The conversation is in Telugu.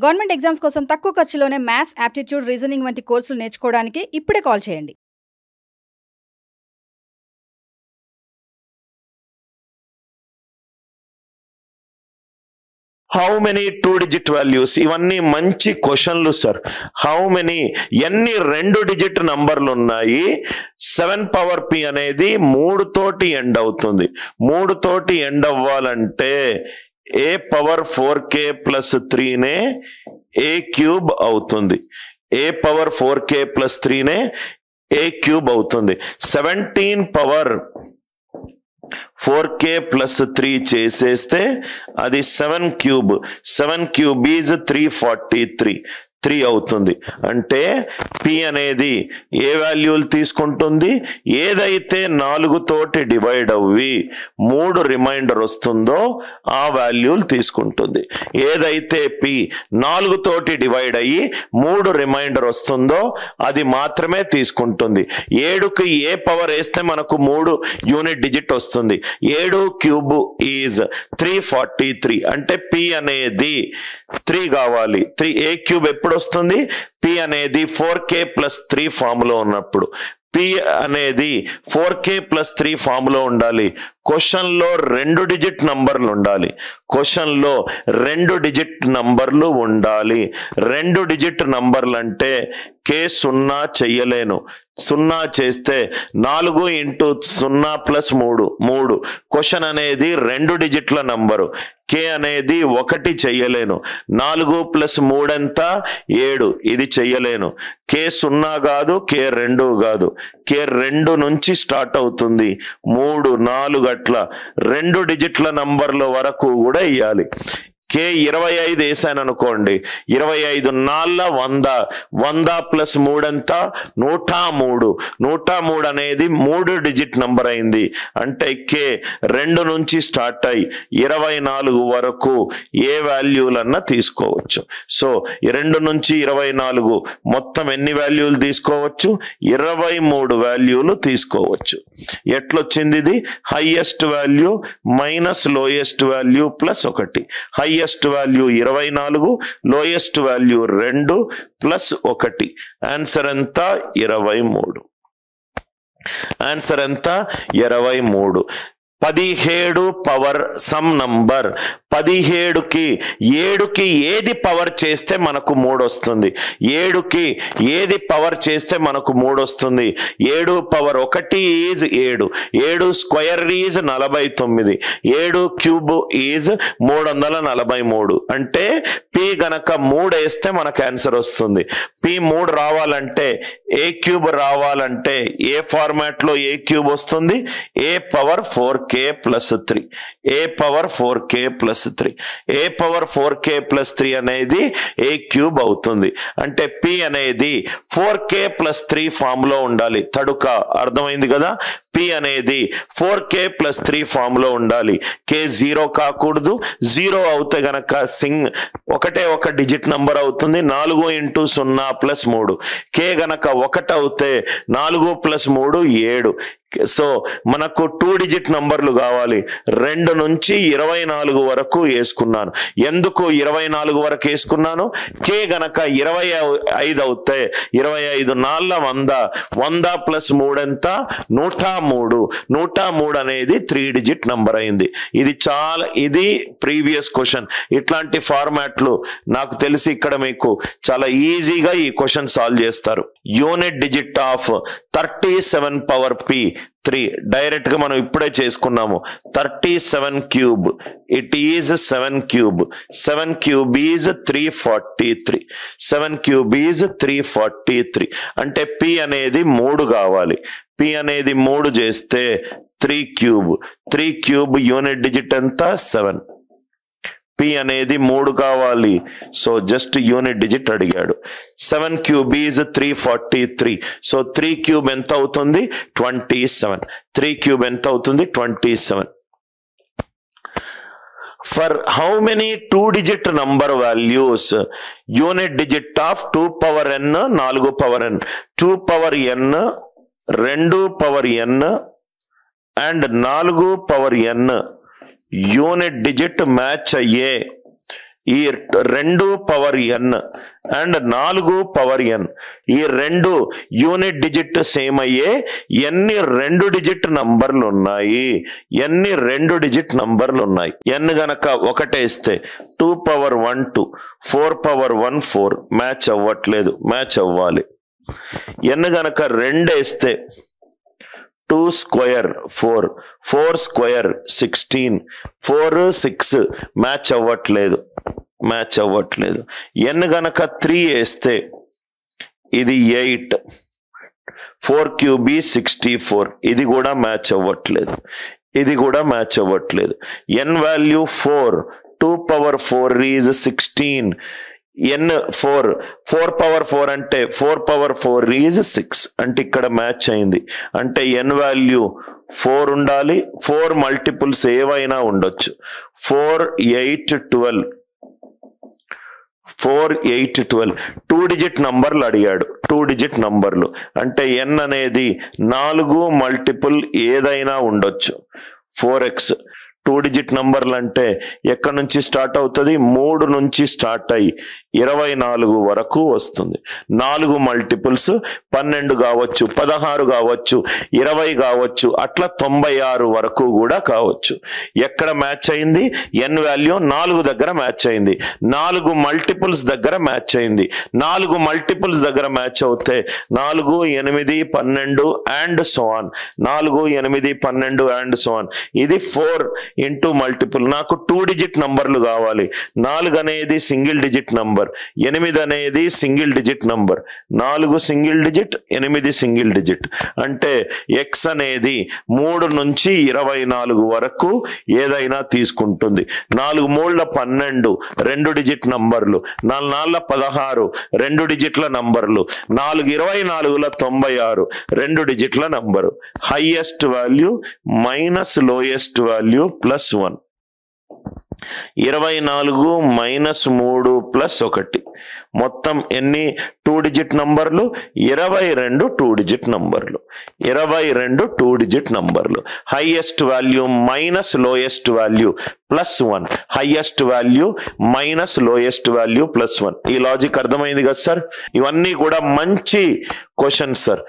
గవర్నమెంట్ ఎగ్జామ్స్ కోసం తక్కువ ఖర్చులోనే మ్యాథ్స్, యాప్టిట్యూడ్, రీజనింగ్ వంటి కోర్సులు నేర్చుకోవడానికి ఇప్పుడే కాల్ చేయండి. How many 2-digit values? ఇవన్నీ మంచి క్వశ్చన్లు సార్. హౌ మెనీ, ఎన్ని 2-digit నంబర్లు ఉన్నాయి? 7 పవర్ p అనేది 3 తోటి ఎండ్ అవుతుంది. 3 తోటి ఎండ్ అవ్వాలంటే a పవర్ 4k ప్లస్ 3నే a క్యూబ్ అవుతుంది. a పవర్ 4k ప్లస్ 3నే a క్యూబ్ అవుతుంది. 17 పవర్ 4k ప్లస్ 3 చేసేస్తే అది 7 క్యూబ్. 7 క్యూబ్ ఈజ్ 343 అవుతుంది. అంటే p అనేది ఏ వాల్యూలు తీసుకుంటుంది? ఏదైతే 4 తోటి డివైడ్ అవ్వి 3 రిమైండర్ వస్తుందో ఆ వాల్యూలు తీసుకుంటుంది. ఏదైతే p 4 తోటి డివైడ్ అయ్యి 3 రిమైండర్ వస్తుందో అది మాత్రమే తీసుకుంటుంది. 7కి ఏ పవర్ వేస్తే మనకు 3 యూనిట్ డిజిట్ వస్తుంది. 7 క్యూబ్ ఈజ్ 343. అంటే p అనేది 3 కావాలి. ఏ క్యూబ్ ఎప్పుడు వస్తుంది? p అనేది 4k ప్లస్ 3 ఫామ్ లో ఉన్నప్పుడు. p అనేది 4k ప్లస్ 3 ఫామ్ లో ఉండాలి. క్వశ్చన్ లో 2-digit నంబర్లు ఉండాలి. క్వశ్చన్ లో 2-digit నంబర్లు ఉండాలి. 2-digit నంబర్లు అంటే k 0 చెయ్యలేను. 0 చేస్తే 4 ఇంటూ 0 ప్లస్ 3. క్వశ్చన్ అనేది 2-digitల నంబరు. k అనేది 1 చెయ్యలేను. 4 ప్లస్ 3 ఎంత? 7. ఇది చెయ్యలేను. k 0 కాదు, k 2 కాదు. k 2 నుంచి స్టార్ట్ అవుతుంది. 3, 4 అట్లా 2-digitల నంబర్ల వరకు కూడా ఇవ్వాలి. k 25 వేసాను అనుకోండి. 25 4 100. 100 ప్లస్ 3 ఎంత? 103. 103 అనేది 3-digit నంబర్ అయింది. అంటే k 2 నుంచి స్టార్ట్ అయ్యి 24 వరకు ఏ వాల్యూలన్నా తీసుకోవచ్చు. సో 2 నుంచి 24 మొత్తం ఎన్ని వాల్యూలు తీసుకోవచ్చు? 23 వాల్యూలు తీసుకోవచ్చు. ఎట్లొచ్చింది ఇది? Highest value minus lowest value plus 1. Highest value 24, lowest value 2 plus 1. Answer ఎంత? 23. ఆన్సర్ ఎంత? 23. 17 పవర్ సమ్ నంబర్. 17కి 7కి ఏది పవర్ చేస్తే మనకు 3 వస్తుంది? 7కి ఏది పవర్ చేస్తే మనకు 3 వస్తుంది? 7 power 1 is 7. 7 square is 49. 7 cube is 343. అంటే p గనక 3 వేస్తే మనకు ఆన్సర్ వస్తుంది. p 3 రావాలంటే ఏ క్యూబ్ రావాలంటే ఏ ఫార్మాట్ లో ఏ క్యూబ్ వస్తుంది? a power 4k plus 3. a power 4k plus 3. a power 4k plus 3 అనేది a క్యూబ్ అవుతుంది. అంటే p అనేది 4k ప్లస్ 3 ఫామ్ లో ఉండాలి. తడుక అర్థమైంది కదా? p అనేది 4k ప్లస్ 3 ఫామ్ లో ఉండాలి. k 0 కాకూడదు. 0 అవుతే గనక ఒకటే ఒక డిజిట్ నంబర్ అవుతుంది. 4 ఇంటూ 0 ప్లస్ 3. k గనక 1 అవుతే 4 ప్లస్ 3 7. సో మనకు 2-digit నంబర్లు కావాలి. 2 నుంచి 24 వరకు వేసుకున్నాను. ఎందుకు 24 వరకు వేసుకున్నాను? k గనక 25 అవుతే 25 4 100. 100 ప్లస్ 3 ఎంత? 103. 103 అనేది 3-digit నంబర్ అయింది. ఇది ప్రీవియస్ క్వశ్చన్. ఇట్లాంటి ఫార్మాట్లు నాకు తెలిసి ఇక్కడ మీకు చాలా ఈజీగా ఈ క్వశ్చన్ సాల్వ్ చేస్తారు. Unit digit of 37 power p 3 direct గా మనం ఇప్పుడే చేసుకున్నాము. 37 cube it is 7 cube. 7 cube is 343. 7 cube is 343. అంటే p అనేది 3 కావాలి. p అనేది 3 చేస్తే 3 క్యూబ్. 3 క్యూబ్ యూనిట్ డిజిట్ ఎంత? 7. p అనేది 3 కావాలి. సో జస్ట్ యూనిట్ డిజిట్ అడిగాడు. 7 క్యూబ్ ఈజ్ 343. సో 3 క్యూబ్ ఎంత అవుతుంది? 27. 3 క్యూబ్ ఎంత అవుతుంది? 27. For how many 2-digit number values? Unit digit of 2 power n 4 power n. 2 power n 2 power n and 4 power n unit digit match అయ్యే ఈ 2 power n and 4 power n, ఈ 2 యూనిట్ డిజిట్ సేమ్ అయ్యే ఎన్ని 2 డిజిట్ నంబర్లు ఉన్నాయి, ఎన్ని 2 డిజిట్ నంబర్లు ఉన్నాయి. n గనక ఒకటేస్తే 2 పవర్ 1 2, 4 పవర్ 1 4, మ్యాచ్ అవ్వట్లేదు, మ్యాచ్ అవ్వాలి. n గనక 2 వేస్తే 2 స్క్వేర్ 4, 4 స్క్వేర్ 16, 4 6, మ్యాచ్ అవ్వట్లేదు, మ్యాచ్ అవ్వట్లేదు. n గనక 3 వేస్తే ఇది 8, 4 క్యూబ్ 64, ఇది కూడా మ్యాచ్ అవ్వట్లేదు, ఇది కూడా మ్యాచ్ అవ్వట్లేదు. n value 4, 2 power 4 is 16, n 4 power 4 అంటే 4 పవర్ 4 ఈజ్ 6, అంటే ఇక్కడ మ్యాచ్ అయింది. అంటే n వాల్యూ 4 ఉండాలి. 4 మల్టిపుల్స్ ఏవైనా ఉండొచ్చు. 4 8 12, 4 8 12, 2 డిజిట్ నంబర్లు అడిగాడు, 2 డిజిట్ నంబర్లు అంటే n అనేది 4 మల్టిపుల్ ఏదైనా ఉండొచ్చు. 4x 2 డిజిట్ నంబర్లు అంటే ఎక్కడి నుంచి స్టార్ట్ అవుతుంది, 3 నుంచి స్టార్ట్ అయ్యి 24 వరకు వస్తుంది. 4 మల్టిపుల్స్ 12 కావచ్చు, 16 కావచ్చు, 20 కావచ్చు, అట్లా 96 వరకు కూడా కావచ్చు. ఎక్కడ మ్యాచ్ అయింది, n వాల్యూ 4 దగ్గర మ్యాచ్ అయింది, 4 మల్టిపుల్స్ దగ్గర మ్యాచ్ అయింది. 4 మల్టిపుల్స్ దగ్గర మ్యాచ్ అవుతే 4 8 12 and so on, 4 8 12 and so on. ఇది 4 ఇంటూ మల్టిపుల్. నాకు 2 డిజిట్ నంబర్లు కావాలి. 4 అనేది సింగిల్ డిజిట్ నంబర్, 8 అనేది single digit number. 4 single digit, 8 single digit. అంటే x అనేది 3 నుంచి 24 వరకు ఏదైనా తీసుకుంటుంది. 4 3 12 2 డిజిట్ నంబర్లు, 4 4 16 2 డిజిట్ల నంబర్లు, 4 24 96 2 డిజిట్ల number. Highest value minus lowest value plus 1. 24 minus 3 plus 1, మొత్తం ఎన్ని 2 డిజిట్ నంబర్లు, 22 2 డిజిట్ నంబర్లు, 22 2 డిజిట్ నంబర్లు. Highest value minus lowest value plus 1, highest value minus lowest value plus 1. ఈ లాజిక్ అర్థమైంది కదా సార్? ఇవన్నీ కూడా మంచి క్వశ్చన్స్ సార్.